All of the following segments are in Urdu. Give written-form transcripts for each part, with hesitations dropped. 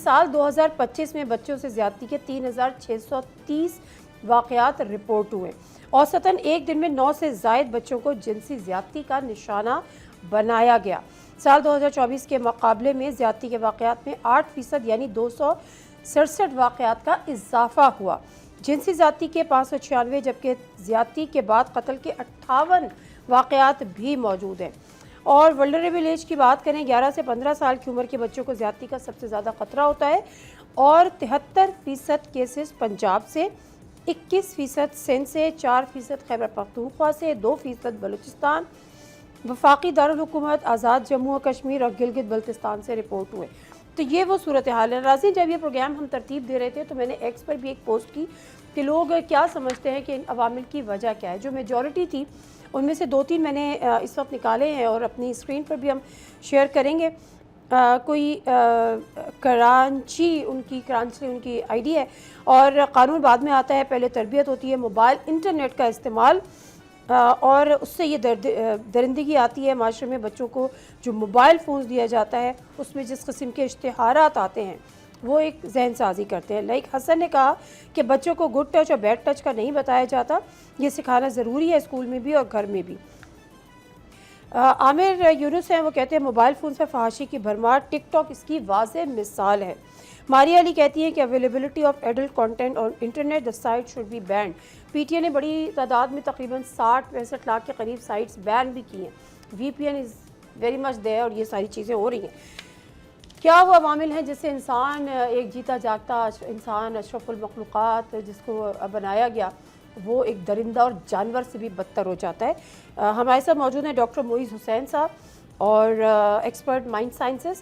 سال 2025 میں بچوں سے زیادتی کے 3630 واقعات رپورٹ ہوئے. اوسطاً ایک دن میں 9 سے زائد بچوں کو جنسی زیادتی کا نشانہ بنایا گیا. سال 2024 کے مقابلے میں زیادتی کے واقعات میں 8% یعنی 267 واقعات کا اضافہ ہوا. جنسی زیادتی کے 596 جبکہ زیادتی کے بعد قتل کے 58 واقعات بھی موجود ہیں. اور ولنریبل ایج کی بات کریں 11 سے 15 سال کی عمر کے بچوں کو زیادتی کا سب سے زیادہ خطرہ ہوتا ہے اور 73% کیسز پنجاب سے، 21% سندھ سے، 4% خیبر پختونخوا سے، 2% بلوچستان، وفاقی دارالحکومت آزاد جموں و کشمیر اور گلگت بلتستان سے رپورٹ ہوئے. تو یہ وہ صورتحال ہے. ناظرین، جب یہ پروگرام ہم ترتیب دے رہے تھے تو میں نے ایکس پر بھی ایک پوسٹ کی کہ لوگ کیا سمجھتے ہیں کہ ان عوامل کی وجہ کیا ہے. جو میجورٹی تھی ان میں سے 2-3 میں نے اس وقت نکالے ہیں اور اپنی اسکرین پر بھی ہم شیئر کریں گے. کوئی کراچی ان کی آئی ڈی ہے اور قانون بعد میں آتا ہے، پہلے تربیت ہوتی ہے، موبائل انٹرنیٹ کا استعمال اور اس سے یہ درندگی آتی ہے معاشرے میں. بچوں کو جو موبائل فونز دیا جاتا ہے اس میں جس قسم کے اشتہارات آتے ہیں وہ ایک ذہن سازی کرتے ہیں. لائک حسن نے کہا کہ بچوں کو گڈ ٹچ اور بیڈ ٹچ کا نہیں بتایا جاتا، یہ سکھانا ضروری ہے اسکول میں بھی اور گھر میں بھی. عامر یونس ہیں، وہ کہتے ہیں موبائل فون سے فحاشی کی بھرمار، ٹک ٹاک اس کی واضح مثال ہے. ماریا علی کہتی ہیں کہ اویلیبلٹی آف ایڈلٹ کانٹینٹ اور internet the site should be banned. P T A نے بڑی تعداد میں تقریباً 60-65 لاکھ کے قریب سائٹس بین بھی کی ہیں. وی پی این از ویری مچ دیر اور یہ ساری چیزیں ہو رہی ہیں. کیا وہ عوامل ہیں جس سے انسان ایک جیتا جاگتا انسان اشرف المخلوقات جس کو بنایا گیا وہ ایک درندہ اور جانور سے بھی بدتر ہو جاتا ہے. ہمارے ساتھ موجود ہیں ڈاکٹر معیز حسین صاحب اور ایکسپرٹ مائنڈ سائنسز،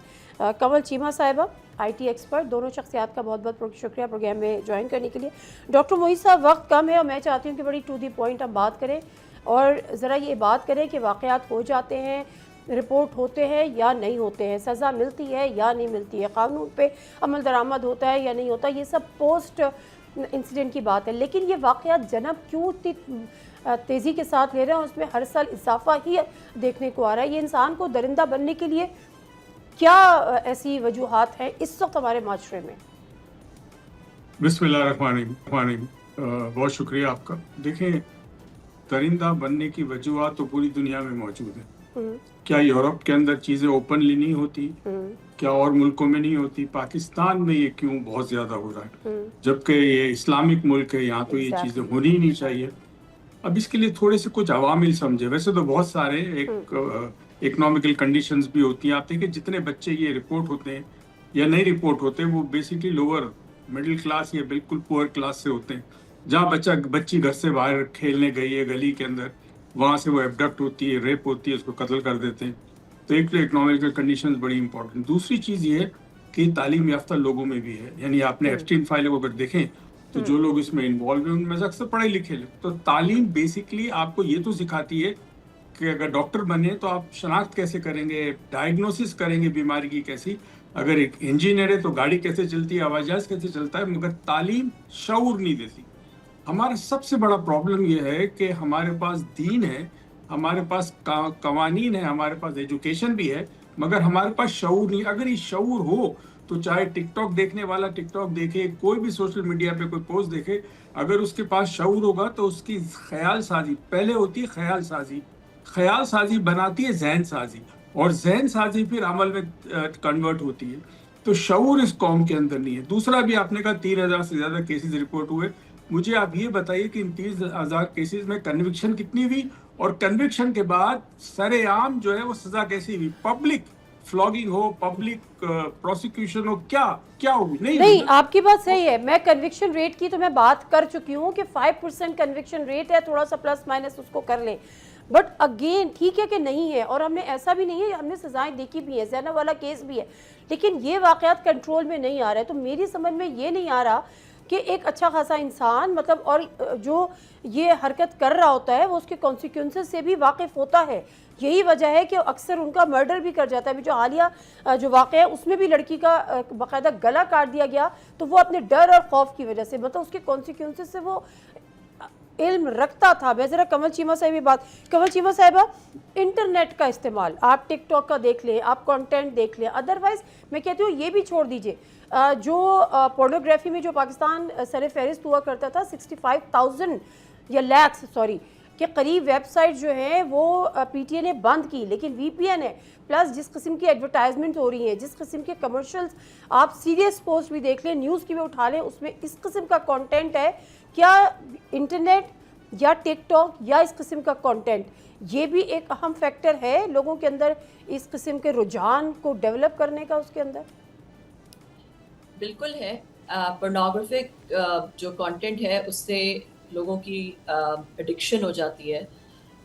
کنول چیمہ صاحبہ آئی ٹی ایکسپرٹ. دونوں شخصیات کا بہت بہت شکریہ پروگرام میں جوائن کرنے کے لیے. ڈاکٹر معیز صاحب، وقت کم ہے اور میں چاہتی ہوں کہ بڑی ٹو دی پوائنٹ ہم بات کریں اور ذرا یہ بات کریں کہ واقعات ہو جاتے ہیں، رپورٹ ہوتے ہیں یا نہیں ہوتے ہیں، سزا ملتی ہے یا نہیں ملتی ہے، قانون پہ عمل درآمد ہوتا ہے یا نہیں ہوتا، یہ سب پوسٹ انسیڈنٹ کی بات ہے. لیکن یہ واقعات جناب کیوں اتنی تیزی کے ساتھ لے رہے ہیں، اس میں ہر سال اضافہ ہی دیکھنے کو آ رہا ہے. یہ انسان کو درندہ بننے کے لیے کیا ایسی وجوہات ہیں اس وقت ہمارے معاشرے میں؟ بسم اللہ الرحمن الرحیم. بہت شکریہ آپ کا. دیکھیں، درندہ بننے کی وجوہات تو پوری دنیا میں موجود ہیں. کیا یورپ کے اندر چیزیں اوپنلی نہیں ہوتی؟ کیا اور ملکوں میں نہیں ہوتی؟ پاکستان میں یہ کیوں بہت زیادہ ہو رہا ہے جبکہ یہ اسلامک ملک ہے، یہاں تو یہ چیزیں ہونی ہی نہیں چاہیے. اب اس کے لیے تھوڑے سے کچھ عوامل سمجھے. ویسے تو بہت سارے ایک اکنامیکل کنڈیشنز بھی ہوتی ہیں. آپ دیکھیں جتنے بچے یہ رپورٹ ہوتے ہیں یا نہیں رپورٹ ہوتے وہ بیسکلی لوور مڈل کلاس یا بالکل پور کلاس سے ہوتے ہیں. جہاں بچی گھر سے باہر کھیلنے گئی ہے گلی کے اندر، وہاں سے وہ ایبڈکٹ ہوتی ہے، ریپ ہوتی ہے، اس کو قتل کر دیتے ہیں. تو ایک تو اکنامیکل کنڈیشنز بڑی امپورٹنٹ. دوسری چیز یہ ہے کہ تعلیم یافتہ لوگوں میں بھی ہے. یعنی آپ نے ایپسٹین فائل کو اگر دیکھیں تو جو لوگ اس میں انوالو ہیں ان میں سے اکثر پڑھے لکھے لوگ. تو تعلیم بیسکلی آپ کو یہ تو سکھاتی ہے کہ اگر ڈاکٹر بنے تو آپ شناخت کیسے کریں گے، ڈائگنوسس کریں گے بیماری کی کیسی. اگر ایک انجینئر ہے تو گاڑی کیسے چلتی ہے، ہوائی جہاز کیسے چلتا ہے. مگر تعلیم شعور نہیں دیتی. ہمارا سب سے بڑا پرابلم یہ ہے کہ ہمارے پاس دین ہے، ہمارے پاس قوانین ہے، ہمارے پاس ایجوکیشن بھی ہے، مگر ہمارے پاس شعور نہیں. اگر یہ شعور ہو تو چاہے ٹک ٹاک دیکھنے والا ٹک ٹاک دیکھے، کوئی بھی سوشل میڈیا پہ کوئی پوسٹ دیکھے، اگر اس کے پاس شعور ہوگا تو اس کی خیال سازی پہلے ہوتی ہے. خیال سازی بناتی ہے ذہن سازی، اور ذہن سازی پھر عمل میں کنورٹ ہوتی ہے. تو شعور اس قوم کے اندر نہیں ہے. دوسرا بھی آپ نے کہا 3000 سے زیادہ کیسز رپورٹ ہوئے. مجھے آپ یہ بتائیے کہ ان 30,000 کیسز میں کنوکشن کتنی ہوئی، اور کنوکشن کے بعد سر عام جو ہے وہ سزا کیسی ہوئی؟ پبلک فلاگنگ ہو، پبلک پروسیکیوشن ہو، کیا ہوئی؟ نہیں، آپ کی بات صحیح ہے. میں کنوکشن ریٹ کی تو میں بات کر چکی ہوں کہ 5% کنوکشن ریٹ ہے، تھوڑا سا پلس مائنس اس کو کر لیں. بٹ اگین ٹھیک ہے کہ نہیں ہے، اور ہم نے ایسا بھی نہیں ہے، ہم نے سزائیں دیکھی بھی ہیں، زینب والا کیس بھی ہے، لیکن یہ واقعات کنٹرول میں نہیں آ رہے. تو میری سمجھ میں یہ نہیں آ رہا کہ ایک اچھا خاصا انسان مطلب اور جو یہ حرکت کر رہا ہوتا ہے وہ اس کے کانسیکوینسز سے بھی واقف ہوتا ہے. یہی وجہ ہے کہ اکثر ان کا مرڈر بھی کر جاتا ہے. ابھی جو حالیہ جو واقعہ ہے اس میں بھی لڑکی کا باقاعدہ گلا کاٹ دیا گیا، تو وہ اپنے ڈر اور خوف کی وجہ سے مطلب اس کے کانسیکوینسز سے وہ علم رکھتا تھا. میں ذرا کنول چیمہ کنول چیمہ صاحبہ، انٹرنیٹ کا استعمال آپ ٹک ٹاک کا دیکھ لیں، آپ کانٹینٹ دیکھ لیں، ادروائز میں کہتی ہوں یہ بھی چھوڑ دیجئے. جو پورنوگرافی میں جو پاکستان سر فہرست ہوا کرتا تھا 65,000 یا لیکس کے قریب ویب سائٹ جو ہیں وہ پی ٹی اے نے بند کی، لیکن وی پی این ہے پلس جس قسم کی ایڈورٹائزمنٹ ہو رہی ہیں، جس قسم کے کمرشلز، آپ سیریس پوسٹ بھی دیکھ لیں، نیوز کی بھی اٹھا لیں، اس میں اس قسم کا کانٹینٹ ہے. کیا انٹرنیٹ یا ٹک ٹاک یا اس قسم کا کانٹینٹ یہ بھی ایک اہم فیکٹر ہے لوگوں کے اندر اس قسم کے رجحان کو ڈیولپ کرنے کا؟ اس کے اندر بالکل ہے. پورنوگرافک جو کانٹینٹ ہے اس سے لوگوں کی ایڈکشن ہو جاتی ہے،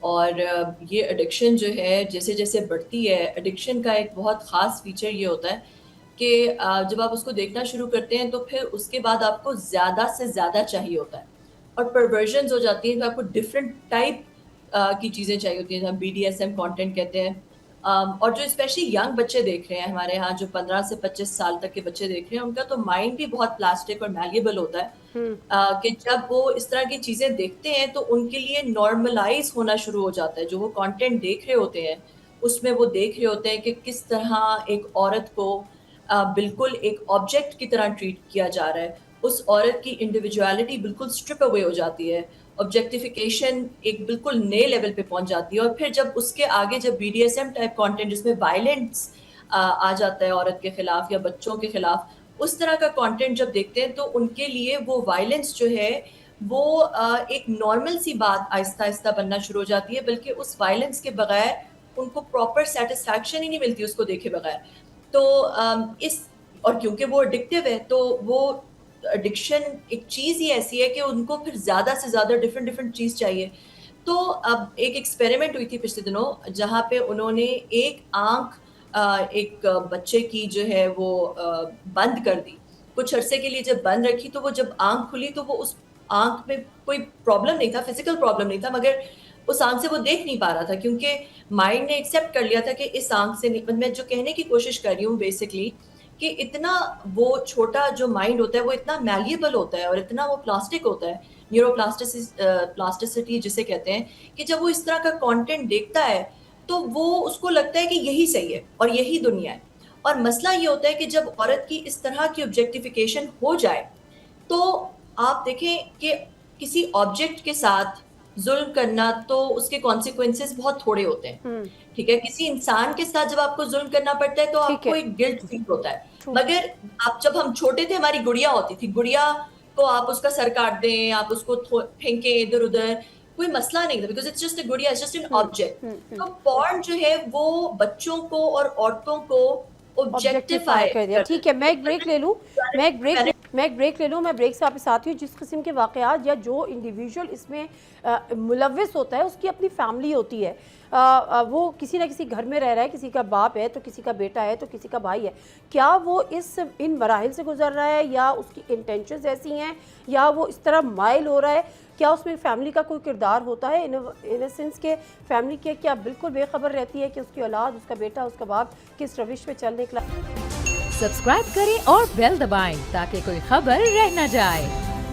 اور یہ ایڈکشن جو ہے جیسے جیسے بڑھتی ہے، ایڈکشن کا ایک بہت خاص فیچر یہ ہوتا ہے کہ جب آپ اس کو دیکھنا شروع کرتے ہیں تو پھر اس کے بعد آپ کو زیادہ سے زیادہ چاہیے ہوتا ہے، اور پرورژنز ہو جاتی ہیں، تو آپ کو ڈفرینٹ ٹائپ کی چیزیں چاہیے ہوتی ہیں، ہم BDSM کانٹینٹ کہتے ہیں. اور جو اسپیشلی ینگ بچے دیکھ رہے ہیں ہمارے ہاں، جو 15 سے 25 سال تک کے بچے دیکھ رہے ہیں، ان کا تو مائنڈ بھی بہت پلاسٹک اور میلیبل ہوتا ہے کہ جب وہ اس طرح کی چیزیں دیکھتے ہیں تو ان کے لیے نارملائز ہونا شروع ہو جاتا ہے. جو وہ کانٹینٹ دیکھ رہے ہوتے ہیں اس میں وہ دیکھ رہے ہوتے ہیں کہ کس طرح ایک عورت کو بالکل ایک آبجیکٹ کی طرح ٹریٹ کیا جا رہا ہے، اس عورت کی انڈیویجویلٹی بالکل اسٹرپ اوے ہو جاتی ہے، آبجیکٹیفیکیشن ایک بالکل نئے لیول پہ پہنچ جاتی ہے. اور پھر جب اس کے آگے جب BDSM ٹائپ کانٹینٹ جس میں وائلنس آ جاتا ہے عورت کے خلاف یا بچوں کے خلاف، اس طرح کا کانٹینٹ جب دیکھتے ہیں تو ان کے لیے وہ وائلنس جو ہے وہ ایک نارمل سی بات آہستہ آہستہ بننا شروع ہو جاتی ہے، بلکہ اس وائلنس کے بغیر ان کو پراپر سیٹسفیکشن ہی نہیں ملتی اس کو دیکھے بغیر. تو اس اور کیونکہ وہ ایڈکٹیو ہے تو وہ ایڈکشن ایک چیز ہی ایسی ہے کہ ان کو پھر زیادہ سے زیادہ ڈفرینٹ چیز چاہیے. تو اب ایک ایکسپیریمنٹ ہوئی تھی پچھلے دنوں جہاں پہ انہوں نے ایک آنکھ ایک بچے کی جو ہے وہ بند کر دی. کچھ عرصے کے لیے جب بند رکھی تو وہ جب آنکھ کھلی تو وہ اس آنکھ میں کوئی پرابلم نہیں تھا، فزیکل پرابلم نہیں تھا، مگر اس آنکھ سے وہ دیکھ نہیں پا رہا تھا کیونکہ مائنڈ نے ایکسیپٹ کر لیا تھا کہ اس آنکھ سے نہیں. میں جو کہنے کی کوشش کر رہی ہوں بیسکلی کہ اتنا وہ چھوٹا جو مائنڈ ہوتا ہے وہ اتنا میلیبل ہوتا ہے اور اتنا وہ پلاسٹک ہوتا ہے، نیورو پلاسٹسٹی جسے کہتے ہیں، کہ جب وہ اس طرح کا کانٹینٹ دیکھتا ہے تو وہ اس کو لگتا ہے کہ یہی صحیح ہے اور یہی دنیا ہے. اور مسئلہ یہ ہوتا ہے کہ جب عورت کی اس طرح کی آبجیکٹیفیکیشن ہو جائے تو آپ دیکھیں کہ کسی آبجیکٹ کے ساتھ ظلم کرنا تو اس کے کانسیکوینسز بہت تھوڑے ہوتے ہیں. ٹھیک ہے، کسی انسان کے ساتھ جب آپ کو ظلم کرنا پڑتا ہے تو آپ کو ایک گلٹ فیل ہوتا ہے. مگر آپ جب ہم چھوٹے تھے ہماری گڑیا ہوتی تھی، گڑیا کو آپ اس کا سر کاٹ دیں، آپ اس کو پھینکیں ادھر ادھر، کوئی مسئلہ نہیں تھا بیکاز اٹس جسٹ اے گڑیا، اٹس جسٹ این آبجیکٹ. تو پورن جو ہے وہ بچوں کو اور عورتوں کو آبجیکٹیفائی کر دیا. ٹھیک ہے، میں ایک بریک لے لوں، میں بریک سے آپ ساتھ ہوں. جس قسم کے واقعات یا جو انڈیویجول اس میں ملوث ہوتا ہے اس کی اپنی فیملی ہوتی ہے، وہ کسی نہ کسی گھر میں رہ رہا ہے، کسی کا باپ ہے تو کسی کا بیٹا ہے تو کسی کا بھائی ہے. کیا وہ ان مراحل سے گزر رہا ہے یا اس کی انٹینشنز ایسی ہیں یا وہ اس طرح مائل ہو رہا ہے؟ کیا اس میں فیملی کا کوئی کردار ہوتا ہے ان اے سینس کہ فیملی کے کیا بالکل بے خبر رہتی ہے کہ اس کی اولاد، اس کا بیٹا، اس کا باپ کس روش پہ چلنے کے لیے؟ سبسکرائب کریں اور بیل دبائیں تاکہ کوئی خبر رہ نہ جائے.